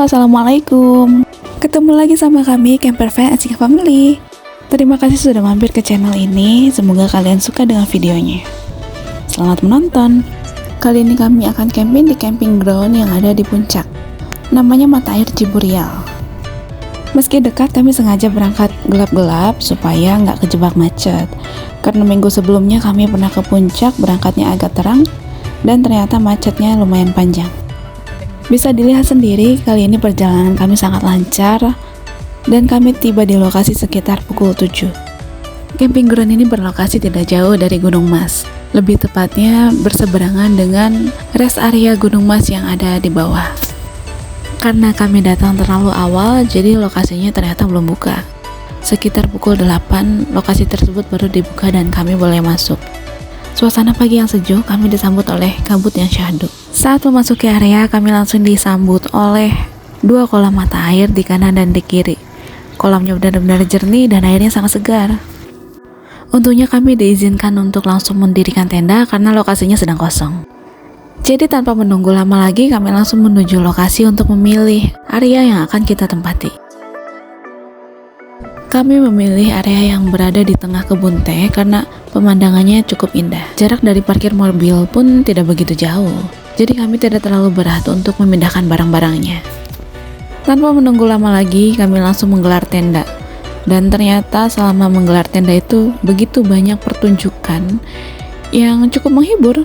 Assalamualaikum. Ketemu lagi sama kami Camper Fan Asik Family. Terima kasih sudah mampir ke channel ini. Semoga kalian suka dengan videonya. Selamat menonton. Kali ini kami akan camping di camping ground yang ada di puncak. Namanya Mata Air Ciburial. Meski dekat, kami sengaja berangkat gelap-gelap supaya nggak kejebak macet. Karena minggu sebelumnya kami pernah ke puncak, berangkatnya agak terang dan ternyata macetnya lumayan panjang. Bisa dilihat sendiri, kali ini perjalanan kami sangat lancar dan kami tiba di lokasi sekitar pukul 7. Camping ground ini berlokasi tidak jauh dari Gunung Mas. Lebih tepatnya berseberangan dengan rest area Gunung Mas yang ada di bawah. Karena kami datang terlalu awal, jadi lokasinya ternyata belum buka. Sekitar pukul 8, lokasi tersebut baru dibuka dan kami boleh masuk. Suasana pagi yang sejuk, kami disambut oleh kabut yang syahdu. Saat memasuki area, kami langsung disambut oleh 2 kolam mata air di kanan dan di kiri. Kolamnya benar-benar jernih dan airnya sangat segar. Untungnya kami diizinkan untuk langsung mendirikan tenda karena lokasinya sedang kosong. Jadi tanpa menunggu lama lagi, kami langsung menuju lokasi untuk memilih area yang akan kita tempati. Kami memilih area yang berada di tengah kebun teh karena pemandangannya cukup indah. Jarak dari parkir mobil pun tidak begitu jauh, jadi kami tidak terlalu berat untuk memindahkan barang-barangnya. Tanpa menunggu lama lagi, kami langsung menggelar tenda. Dan ternyata selama menggelar tenda itu begitu banyak pertunjukan yang cukup menghibur.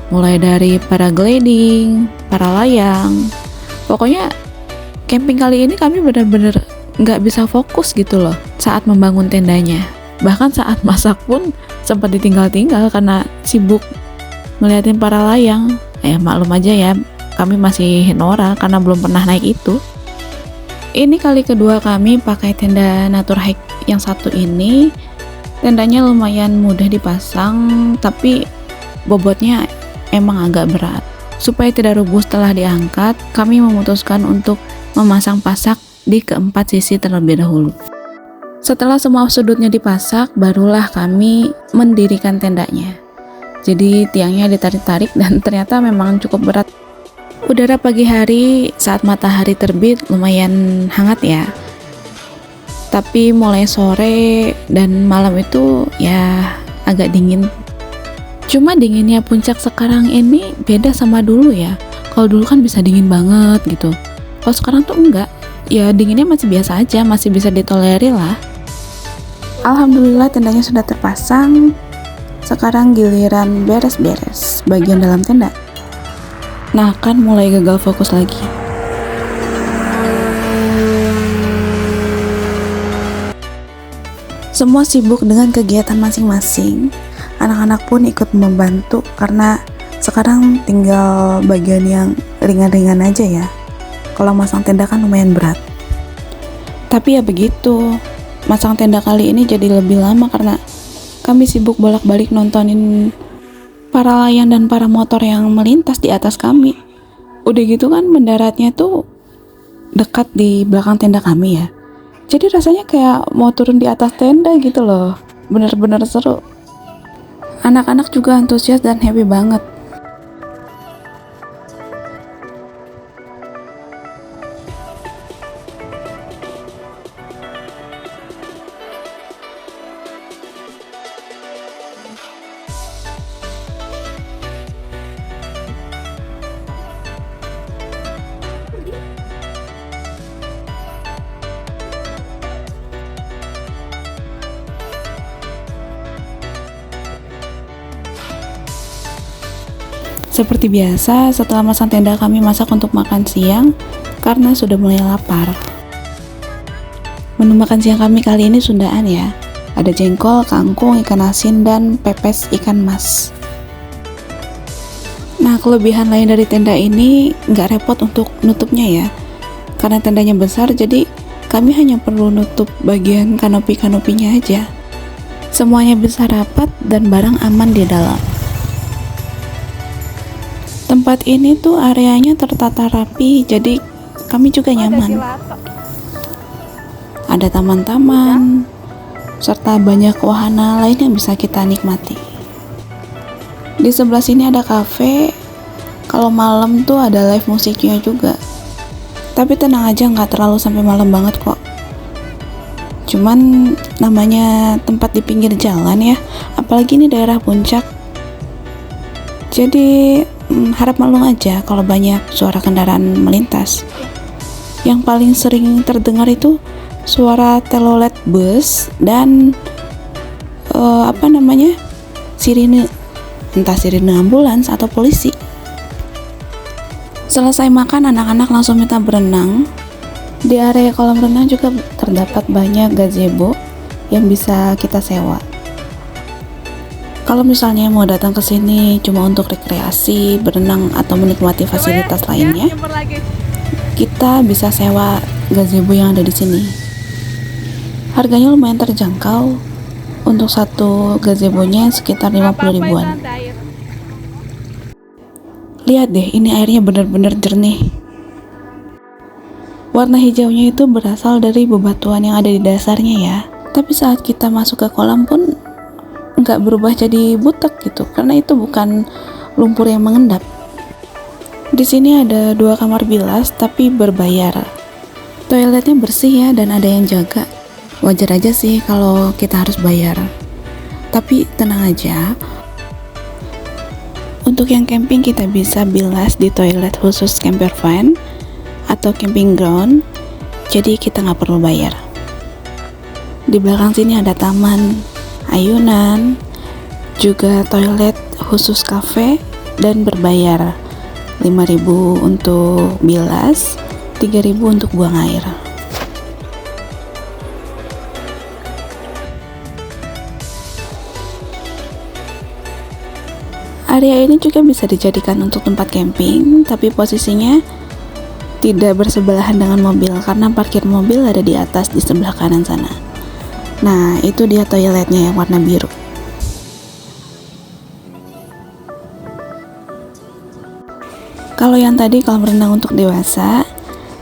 Mulai dari paragliding, para layang. Pokoknya camping kali ini kami benar-benar nggak bisa fokus gitu loh saat membangun tendanya. Bahkan saat masak pun sempat ditinggal-tinggal karena sibuk ngeliatin para layang. Maklum aja ya, kami masih norak karena belum pernah naik itu. Ini kali kedua kami pakai tenda Natur Hike yang satu ini. Tendanya lumayan mudah dipasang, tapi bobotnya emang agak berat. Supaya tidak rubuh setelah diangkat, kami memutuskan untuk memasang pasak di keempat sisi terlebih dahulu. Setelah semua sudutnya dipasak, barulah kami mendirikan tendanya. Jadi tiangnya ditarik-tarik dan ternyata memang cukup berat. Udara pagi hari saat matahari terbit lumayan hangat ya. Tapi mulai sore dan malam itu ya agak dingin. Cuma dinginnya puncak sekarang ini beda sama dulu ya. Kalau dulu kan bisa dingin banget gitu. Kalau sekarang tuh enggak. Ya dinginnya masih biasa aja, masih bisa ditolerir lah. Alhamdulillah tendanya sudah terpasang. Sekarang giliran beres-beres bagian dalam tenda. Nah kan mulai gagal fokus lagi. Semua sibuk dengan kegiatan masing-masing. Anak-anak pun ikut membantu karena sekarang tinggal bagian yang ringan-ringan aja ya. Kalau masang tenda kan lumayan berat. Tapi ya begitu, masang tenda kali ini jadi lebih lama karena kami sibuk bolak-balik nontonin para layang dan para motor yang melintas di atas kami. Udah gitu kan mendaratnya tuh dekat di belakang tenda kami ya. Jadi rasanya kayak mau turun di atas tenda gitu loh. Bener-bener seru. Anak-anak juga antusias dan happy banget. Seperti biasa, setelah masang tenda kami masak untuk makan siang karena sudah mulai lapar. Menu makan siang kami kali ini Sundaan ya. Ada jengkol, kangkung, ikan asin, dan pepes ikan mas. Nah, kelebihan lain dari tenda ini nggak repot untuk nutupnya ya. Karena tendanya besar, jadi kami hanya perlu nutup bagian kanopi-kanopinya aja. Semuanya bisa rapat dan barang aman di dalam. Tempat ini tuh areanya tertata rapi, jadi kami juga nyaman. Ada taman-taman, serta banyak wahana lain yang bisa kita nikmati. Di sebelah sini ada kafe, kalau malam tuh ada live musiknya juga. Tapi tenang aja, nggak terlalu sampai malam banget kok. Cuman namanya tempat di pinggir jalan ya, apalagi ini daerah puncak. Jadi harap maklum aja kalau banyak suara kendaraan melintas. Yang paling sering terdengar itu suara telolet bus dan sirine, entah sirine ambulans atau polisi. Selesai makan, anak-anak langsung minta berenang. Di area kolam renang juga terdapat banyak gazebo yang bisa kita sewa. Kalau misalnya mau datang ke sini cuma untuk rekreasi, berenang atau menikmati fasilitas lainnya, kita bisa sewa gazebo yang ada di sini. Harganya lumayan terjangkau. Untuk satu gazebonya sekitar 50 ribuan. Lihat deh, ini airnya benar-benar jernih. Warna hijaunya itu berasal dari bebatuan yang ada di dasarnya ya. Tapi saat kita masuk ke kolam pun nggak berubah jadi butek gitu, karena itu bukan lumpur yang mengendap. Di sini ada 2 kamar bilas tapi berbayar. Toiletnya bersih ya dan ada yang jaga. Wajar aja sih kalau kita harus bayar. Tapi tenang aja. Untuk yang camping kita bisa bilas di toilet khusus camper van atau camping ground, jadi kita nggak perlu bayar. Di belakang sini ada taman, ayunan, juga toilet khusus cafe dan berbayar. 5.000 untuk bilas, 3.000 untuk buang air. Area ini juga bisa dijadikan untuk tempat camping, tapi posisinya tidak bersebelahan dengan mobil karena parkir mobil ada di atas di sebelah kanan sana. Nah, itu dia toiletnya yang warna biru. Kalau yang tadi kolam renang untuk dewasa,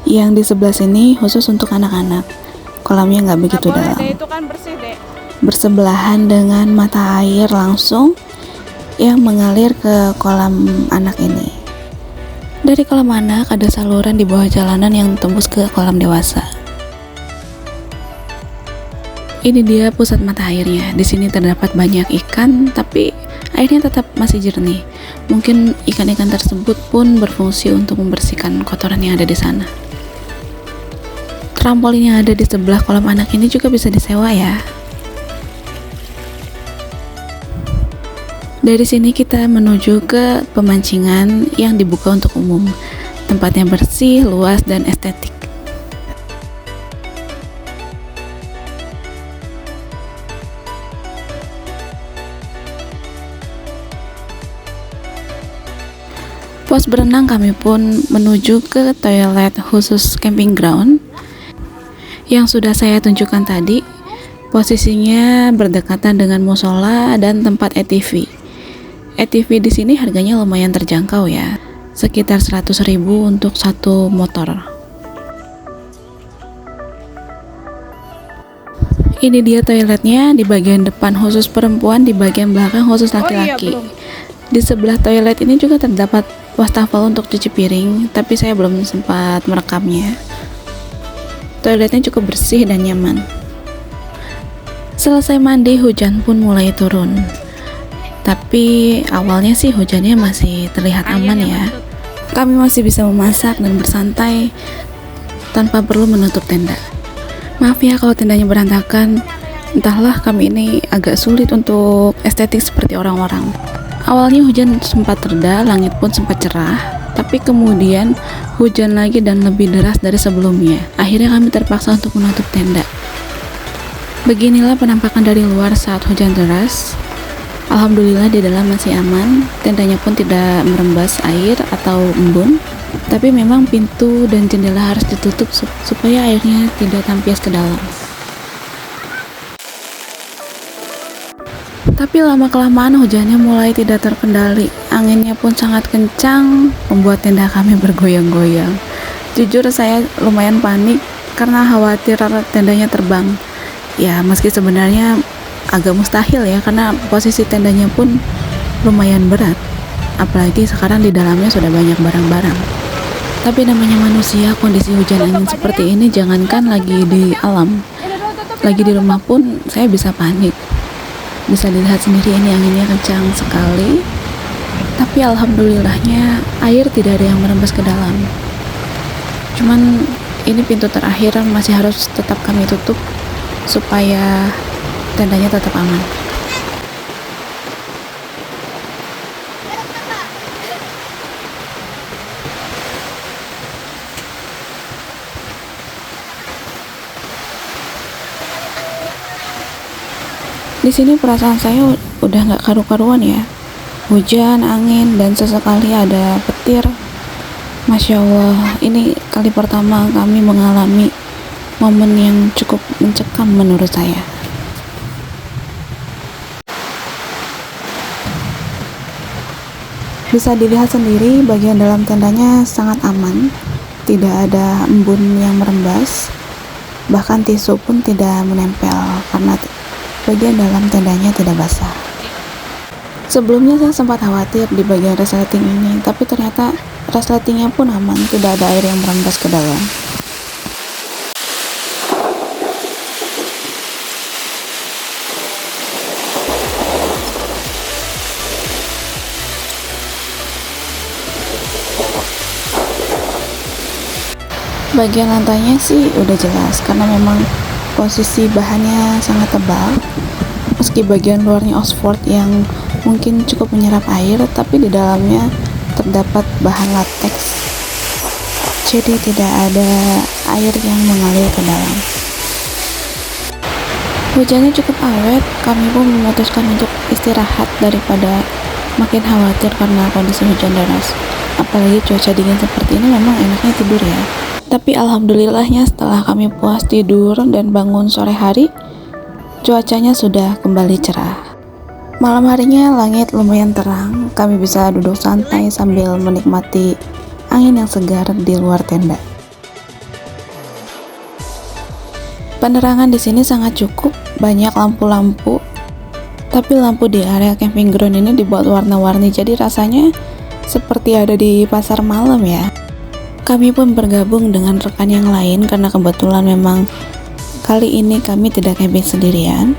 yang di sebelah sini khusus untuk anak-anak. Kolamnya nggak begitu dalam. Itu kan bersih, Dek. Bersebelahan dengan mata air langsung yang mengalir ke kolam anak ini. Dari kolam anak ada saluran di bawah jalanan yang tembus ke kolam dewasa. Ini dia pusat mata airnya. Di sini terdapat banyak ikan, tapi airnya tetap masih jernih. Mungkin ikan-ikan tersebut pun berfungsi untuk membersihkan kotoran yang ada di sana. Trampolin yang ada di sebelah kolam anak ini juga bisa disewa ya. Dari sini kita menuju ke pemancingan yang dibuka untuk umum. Tempatnya bersih, luas, dan estetik. Pos berenang kami pun menuju ke toilet khusus camping ground yang sudah saya tunjukkan tadi. Posisinya berdekatan dengan musola dan tempat ATV. ATV di sini harganya lumayan terjangkau ya, sekitar 100.000 untuk satu motor. Ini dia toiletnya, di bagian depan khusus perempuan, di bagian belakang khusus laki-laki. Di sebelah toilet ini juga terdapat wastafel untuk cuci piring, tapi saya belum sempat merekamnya. Toiletnya cukup bersih dan nyaman. Selesai mandi, hujan pun mulai turun. Tapi awalnya sih hujannya masih terlihat aman ya. Kami masih bisa memasak dan bersantai tanpa perlu menutup tenda. Maaf ya kalau tendanya berantakan. Entahlah, kami ini agak sulit untuk estetik seperti orang-orang. Awalnya hujan sempat reda, langit pun sempat cerah, tapi kemudian hujan lagi dan lebih deras dari sebelumnya. Akhirnya kami terpaksa untuk menutup tenda. Beginilah penampakan dari luar saat hujan deras. Alhamdulillah di dalam masih aman, tendanya pun tidak merembas air atau embun, tapi memang pintu dan jendela harus ditutup supaya airnya tidak tampias ke dalam. Tapi lama-kelamaan hujannya mulai tidak terkendali, anginnya pun sangat kencang, membuat tenda kami bergoyang-goyang. Jujur saya lumayan panik karena khawatir tendanya terbang. Ya meski sebenarnya agak mustahil ya, karena posisi tendanya pun lumayan berat, apalagi sekarang di dalamnya sudah banyak barang-barang. Tapi namanya manusia, kondisi hujan angin seperti ini jangankan lagi di alam, lagi di rumah pun saya bisa panik. Bisa dilihat sendiri ini anginnya kencang sekali. Tapi alhamdulillahnya air tidak ada yang merembes ke dalam. Cuman ini pintu terakhir masih harus tetap kami tutup supaya tendanya tetap aman. Di sini perasaan saya udah nggak karu-karuan ya. Hujan, angin, dan sesekali ada petir. Masya Allah, ini kali pertama kami mengalami momen yang cukup mencekam menurut saya. Bisa dilihat sendiri bagian dalam tendanya sangat aman. Tidak ada embun yang merembas. Bahkan tisu pun tidak menempel karena bagian dalam tendanya tidak basah. Sebelumnya saya sempat khawatir di bagian resleting ini, tapi ternyata resletingnya pun aman, tidak ada air yang merembes ke dalam. Bagian lantainya sih udah jelas karena memang posisi bahannya sangat tebal. Meski bagian luarnya Oxford yang mungkin cukup menyerap air, tapi di dalamnya terdapat bahan latex, jadi tidak ada air yang mengalir ke dalam. Hujannya cukup awet, kami pun memutuskan untuk istirahat daripada makin khawatir karena kondisi hujan deras. Apalagi cuaca dingin seperti ini memang enaknya tidur ya. Tapi alhamdulillahnya setelah kami puas tidur dan bangun sore hari, cuacanya sudah kembali cerah. Malam harinya langit lumayan terang, kami bisa duduk santai sambil menikmati angin yang segar di luar tenda. Penerangan di sini sangat cukup, banyak lampu-lampu. Tapi lampu di area camping ground ini dibuat warna-warni, jadi rasanya seperti ada di pasar malam ya. Kami pun bergabung dengan rekan yang lain karena kebetulan memang kali ini kami tidak camping sendirian,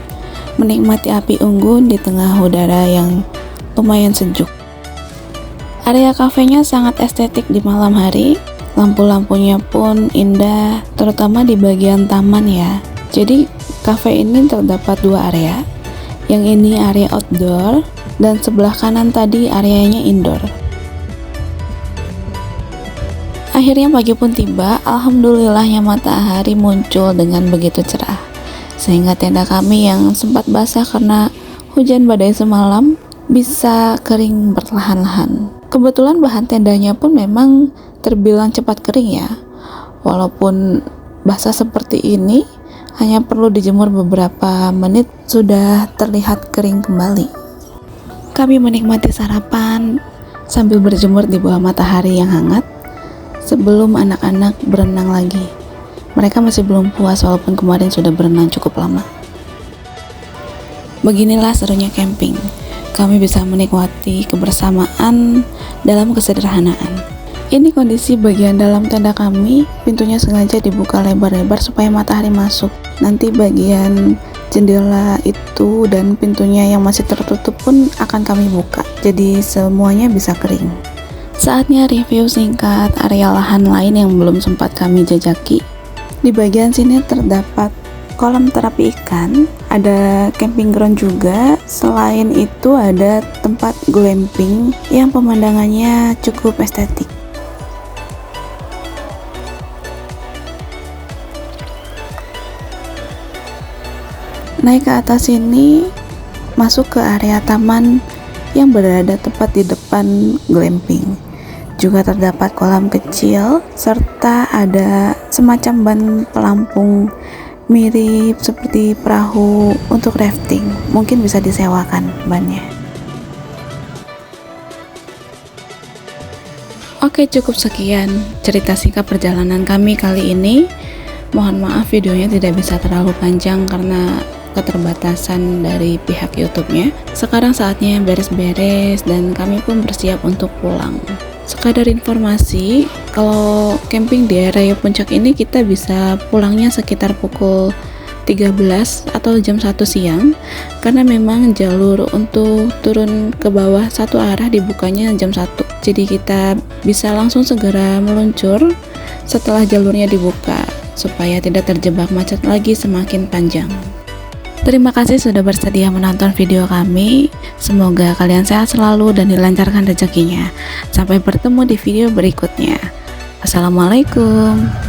menikmati api unggun di tengah udara yang lumayan sejuk. Area kafenya sangat estetik di malam hari, lampu-lampunya pun indah, terutama di bagian taman ya. Jadi kafe ini terdapat dua area, yang ini area outdoor dan sebelah kanan tadi areanya indoor. Akhirnya pagi pun tiba, alhamdulillahnya matahari muncul dengan begitu cerah, sehingga tenda kami yang sempat basah karena hujan badai semalam bisa kering perlahan-lahan. Kebetulan bahan tendanya pun memang terbilang cepat kering ya. Walaupun basah seperti ini, hanya perlu dijemur beberapa menit sudah terlihat kering kembali. Kami menikmati sarapan sambil berjemur di bawah matahari yang hangat sebelum anak-anak berenang lagi. Mereka masih belum puas walaupun kemarin sudah berenang cukup lama. Beginilah serunya camping. Kami bisa menikmati kebersamaan dalam kesederhanaan. Ini kondisi bagian dalam tenda kami, pintunya sengaja dibuka lebar-lebar supaya matahari masuk. Nanti bagian jendela itu dan pintunya yang masih tertutup pun akan kami buka, jadi semuanya bisa kering. Saatnya review singkat area lahan lain yang belum sempat kami jajaki. Di bagian sini terdapat kolam terapi ikan, ada camping ground juga. Selain itu ada tempat glamping yang pemandangannya cukup estetik. Naik ke atas ini masuk ke area taman yang berada tepat di depan glamping. Juga terdapat kolam kecil serta ada semacam ban pelampung mirip seperti perahu untuk rafting. Mungkin bisa disewakan bannya. Oke, cukup sekian cerita singkat perjalanan kami kali ini. Mohon maaf videonya tidak bisa terlalu panjang karena keterbatasan dari pihak YouTube-nya. Sekarang saatnya beres-beres dan kami pun bersiap untuk pulang. Sekadar informasi, kalau camping di area puncak ini kita bisa pulangnya sekitar pukul 13 atau jam 1 siang, karena memang jalur untuk turun ke bawah satu arah dibukanya jam 1. Jadi kita bisa langsung segera meluncur setelah jalurnya dibuka supaya tidak terjebak macet lagi semakin panjang. Terima kasih sudah bersedia menonton video kami. Semoga kalian sehat selalu dan dilancarkan rezekinya. Sampai bertemu di video berikutnya. Assalamualaikum.